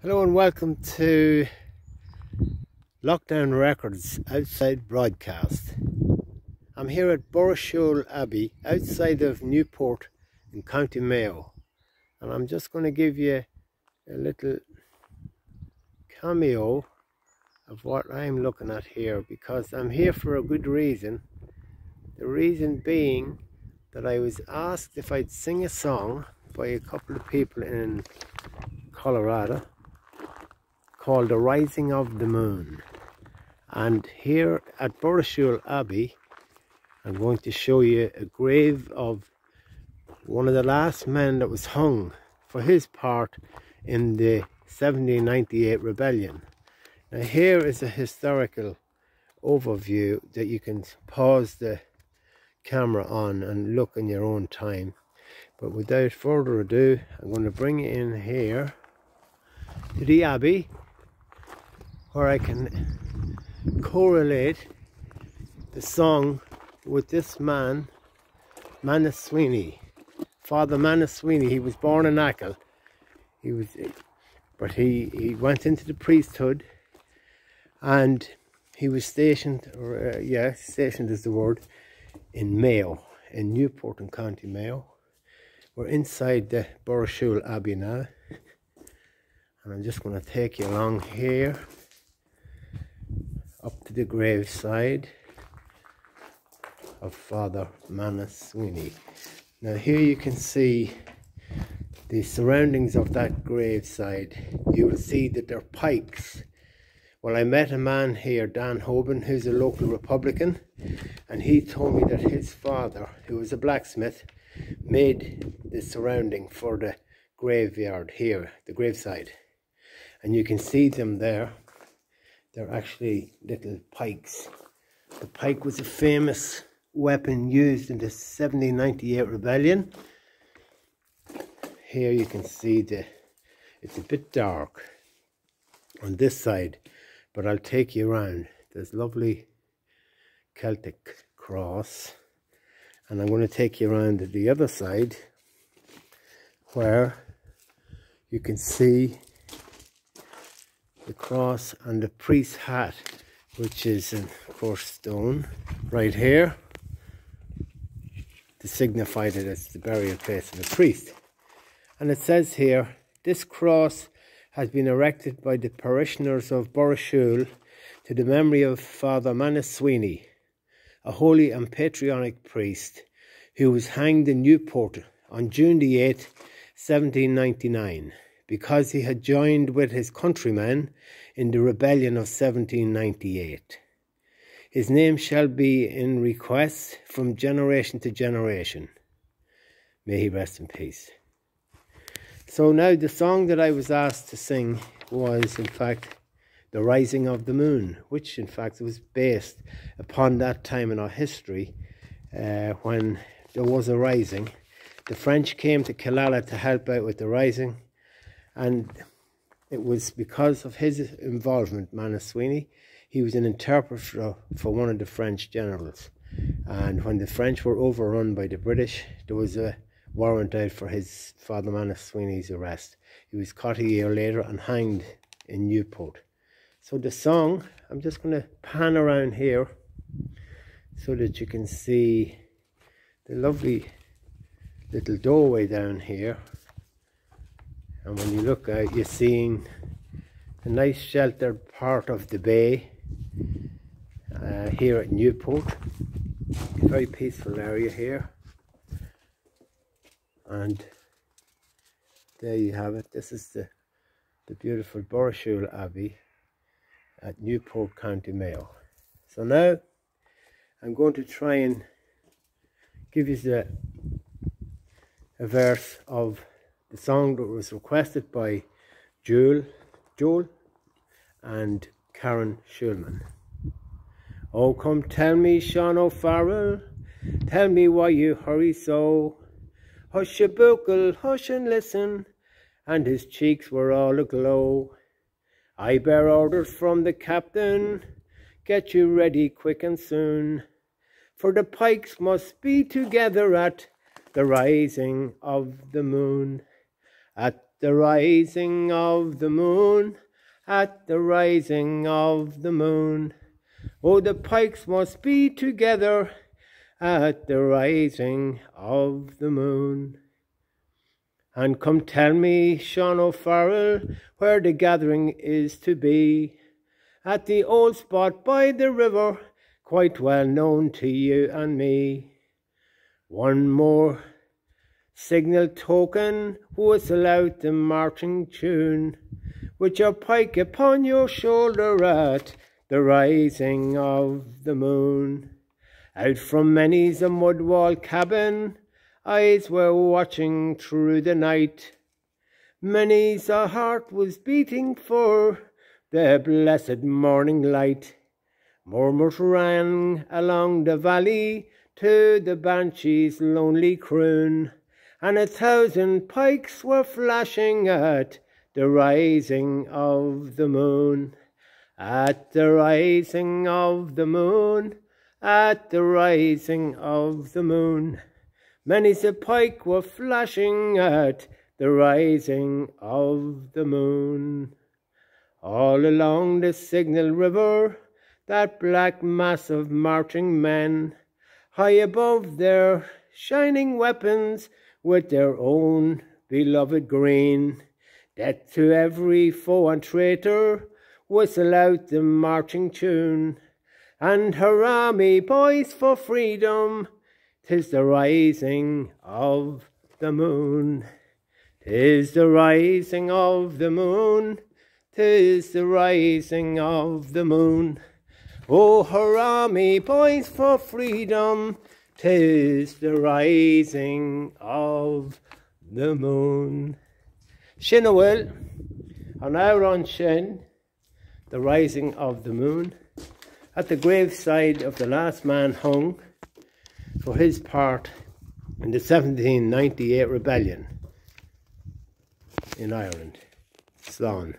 Hello and welcome to Lockdown Records Outside Broadcast. I'm here at Borrashool Abbey outside of Newport in County Mayo, and I'm just going to give you a little cameo of what I'm looking at here, because I'm here for a good reason. The reason being that I was asked if I'd sing a song by a couple of people in Colorado called The Rising of the Moon. And here at Borrashool Abbey, I'm going to show you a grave of one of the last men that was hung for his part in the 1798 rebellion. Now here is a historical overview that you can pause the camera on and look in your own time. But without further ado, I'm going to bring you in here to the Abbey, where I can correlate the song with this man, Manus Sweeney. Father Manus Sweeney. He was born in Achill. He went into the priesthood, and he was stationed, stationed is the word, in Mayo, in Newport in County Mayo. We're inside the Borrashool Abbey now, and I'm just going to take you along here up to the graveside of Father Manus Sweeney. Now here you can see the surroundings of that graveside. You will see that there are pikes. Well, I met a man here, Dan Hoban, who's a local Republican, and he told me that his father, who was a blacksmith, made the surrounding for the graveyard here, the graveside. And you can see them there. They're actually little pikes. The pike was a famous weapon used in the 1798 rebellion. Here you can see it's a bit dark on this side, but I'll take you around. There's lovely Celtic cross, and I'm going to take you around to the other side where you can see the cross and the priest's hat, which is in, of course, stone right here to signify that it's the burial place of a priest. And it says here, this cross has been erected by the parishioners of Borrashool to the memory of Father Manus Sweeney, a holy and patriotic priest who was hanged in Newport on June the 8th, 1799. Because he had joined with his countrymen in the rebellion of 1798. His name shall be in request from generation to generation. May he rest in peace. So now the song that I was asked to sing was in fact The Rising of the Moon, which in fact was based upon that time in our history when there was a rising. The French came to Killala to help out with the rising. And it was because of his involvement, Manus Sweeney. He was an interpreter for one of the French generals. And when the French were overrun by the British, there was a warrant out for his Father Manus Sweeney's arrest. He was caught a year later and hanged in Newport. So the song, I'm just going to pan around here so that you can see the lovely little doorway down here. And when you look out, you're seeing a nice sheltered part of the bay here at Newport. A very peaceful area here. And there you have it. This is the beautiful Borrashool Abbey at Newport, County Mayo. So now I'm going to try and give you a verse of the song that was requested by Joel and Karen Schulman. Oh, come tell me, Sean O'Farrell, tell me why you hurry so. Hush a buckle, hush and listen, and his cheeks were all aglow. I bear orders from the captain, get you ready quick and soon, for the pikes must be together at the rising of the moon. At the rising of the moon, at the rising of the moon. Oh, the pikes must be together at the rising of the moon. And come tell me, Sean O'Farrell, where the gathering is to be. At the old spot by the river, quite well known to you and me. One more signal token, whistle out the marching tune, with your pike upon your shoulder at the rising of the moon. Out from many's a mud wall cabin, eyes were watching through the night. Many's a heart was beating for the blessed morning light. Murmurs ran along the valley to the banshee's lonely croon, and 1,000 pikes were flashing at the rising of the moon. At the rising of the moon, at the rising of the moon. Many's a pike were flashing at the rising of the moon. All along the Signal River, that black mass of marching men, high above their shining weapons with their own beloved green. Death to every foe and traitor, whistle out the marching tune. And hurrah me boys for freedom, 'tis the rising of the moon. 'Tis the rising of the moon, 'tis the rising of the moon. Oh, hurrah me boys for freedom, 'tis the rising of the moon. Sin a bhfuil, an hour on sin, the rising of the moon, at the graveside of the last man hung for his part in the 1798 rebellion in Ireland. Slán.